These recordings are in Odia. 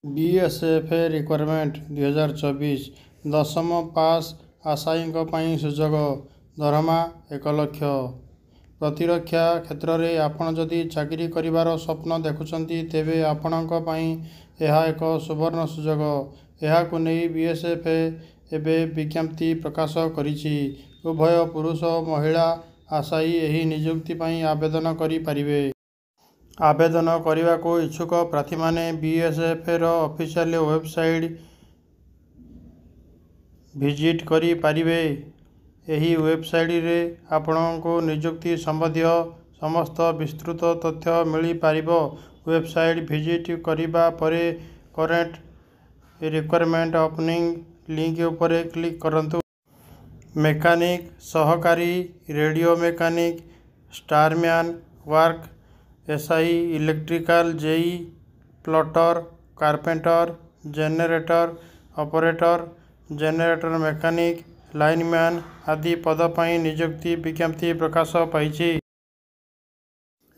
BSF रिक्वायरमेंट 2024 दशम पास आशायींक ପାଇଁ ସୁଯୋଗ ଦରମା 1 ଲକ୍ଷ। ପ୍ରତିରକ୍ଷା କ୍ଷେତ୍ରରେ ଆପଣ ଯଦି ଚାକିରି କରିବାର ସ୍ୱପ୍ନ ଦେଖୁଛନ୍ତି ତେବେ ଆପଣଙ୍କ ପାଇଁ ଏହା ଏକ ସୁବର୍ଣ୍ଣ ସୁଯୋଗ। ଏହାକୁ ନେଇ BSF ଏବେ ବିଜ୍ଞପ୍ତି ପ୍ରକାଶ କରିଛି। ଉଭୟ ପୁରୁଷ ଓ ମହିଳା ଆଶାୟୀ ଏହି ନିଯୁକ୍ତି ପାଇଁ ଆବେଦନ କରିପାରିବେ। ଆବେଦନ କରିବାକୁ ଇଚ୍ଛୁକ ପ୍ରାର୍ଥୀମାନେ BSFର ଅଫିସିଆଲ ୱେବସାଇଟ୍ ଭିଜିଟ୍ କରିପାରିବେ। ଏହି ୱେବସାଇଟରେ ଆପଣଙ୍କୁ ନିଯୁକ୍ତି ସମ୍ବନ୍ଧୀୟ ସମସ୍ତ ବିସ୍ତୃତ ତଥ୍ୟ ମିଳିପାରିବ। ୱେବସାଇଟ୍ ଭିଜିଟ୍ କରିବା ପରେ କରେଣ୍ଟ ରିକ୍ୱାରମେଣ୍ଟ ଓପନିଂ ଲିଙ୍କ ଉପରେ କ୍ଲିକ୍ କରନ୍ତୁ। ମେକାନିକ୍, ସହକାରୀ radio mechanic, storeman, work SI, electrical JE, plotter, carpenter, generator operator, generator mechanic, lineman ଆଦି ପଦ ପାଇଁ ନିଯୁକ୍ତି ବିଜ୍ଞପ୍ତି ପ୍ରକାଶ ପାଇଛି।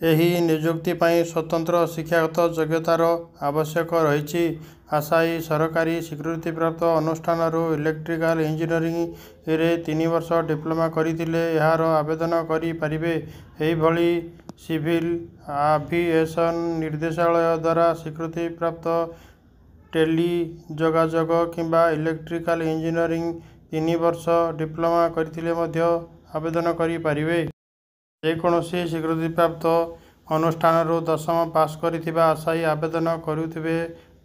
ଏହି ନିଯୁକ୍ତି ପାଇଁ ସ୍ୱତନ୍ତ୍ର ଶିକ୍ଷାଗତ ଯୋଗ୍ୟତାର ଆବଶ୍ୟକ ରହିଛି। ଆଶାୟୀ ସରକାରୀ ସ୍ୱୀକୃତିପ୍ରାପ୍ତ ଅନୁଷ୍ଠାନରୁ ଇଲେକ୍ଟ୍ରିକାଲ ଇଞ୍ଜିନିୟରିଂରେ 3 ବର୍ଷ ଡିପ୍ଲୋମା କରିଥିଲେ ଏହାର ଆବେଦନ କରିପାରିବେ। ଏହିଭଳି ସିଭିଲ ଆଭିଏସନ୍ ନିର୍ଦ୍ଦେଶାଳୟ ଦ୍ୱାରା ସ୍ୱୀକୃତିପ୍ରାପ୍ତ ଟେଲି ଯୋଗାଯୋଗ କିମ୍ବା ଇଲେକ୍ଟ୍ରିକାଲ ଇଞ୍ଜିନିୟରିଂ 3 ବର୍ଷ ଡିପ୍ଲୋମା କରିଥିଲେ ମଧ୍ୟ ଆବେଦନ କରିପାରିବେ। ଯେକୌଣସି ସ୍ୱୀକୃତିପ୍ରାପ୍ତ ଅନୁଷ୍ଠାନରୁ ଦଶମ ପାସ୍ କରିଥିବା ଆଶାୟୀ ଆବେଦନ କରୁଥିବେ।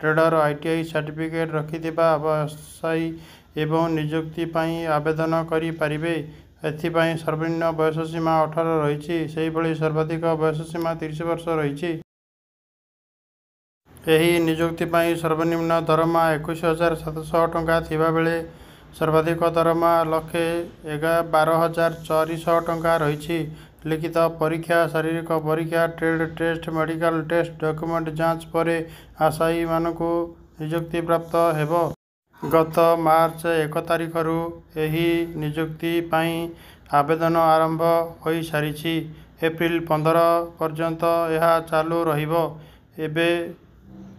ଟ୍ରେଡର ITI ସାର୍ଟିଫିକେଟ୍ ରଖିଥିବା ଆଶାୟୀ ଏବଂ ନିଯୁକ୍ତି ପାଇଁ ଆବେଦନ କରିପାରିବେ। ଏଥିପାଇଁ ସର୍ବନିମ୍ନ ବୟସସୀମା 18 ରହିଛି। ସେହିଭଳି ସର୍ବାଧିକ ବୟସସୀମା 30 ବର୍ଷ ରହିଛି। ଏହି ନିଯୁକ୍ତି ପାଇଁ ସର୍ବନିମ୍ନ ଦରମା 21,700 ଟଙ୍କା ଥିବାବେଳେ ସର୍ବାଧିକ ଦରମା 1,12,400 ଟଙ୍କା ରହିଛି। ଲିଖିତ ପରୀକ୍ଷା, ଶାରୀରିକ ପରୀକ୍ଷା, trade test, medical test, document ଯାଞ୍ଚ ପରେ ଆଶାୟୀମାନଙ୍କୁ ନିଯୁକ୍ତିପ୍ରାପ୍ତ ହେବ। ଗତ ମାର୍ଚ୍ଚ 1 ତାରିଖରୁ ଏହି ନିଯୁକ୍ତି ପାଇଁ ଆବେଦନ ଆରମ୍ଭ ହୋଇସାରିଛି। ଏପ୍ରିଲ 15 ପର୍ଯ୍ୟନ୍ତ ଏହା ଚାଲୁ ରହିବ। ଏବେ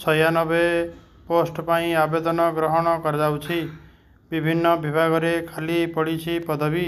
96 ପୋଷ୍ଟ ପାଇଁ ଆବେଦନ ଗ୍ରହଣ କରାଯାଉଛି। ବିଭିନ୍ନ ବିଭାଗରେ ଖାଲି ପଡ଼ିଛି ପଦବୀ।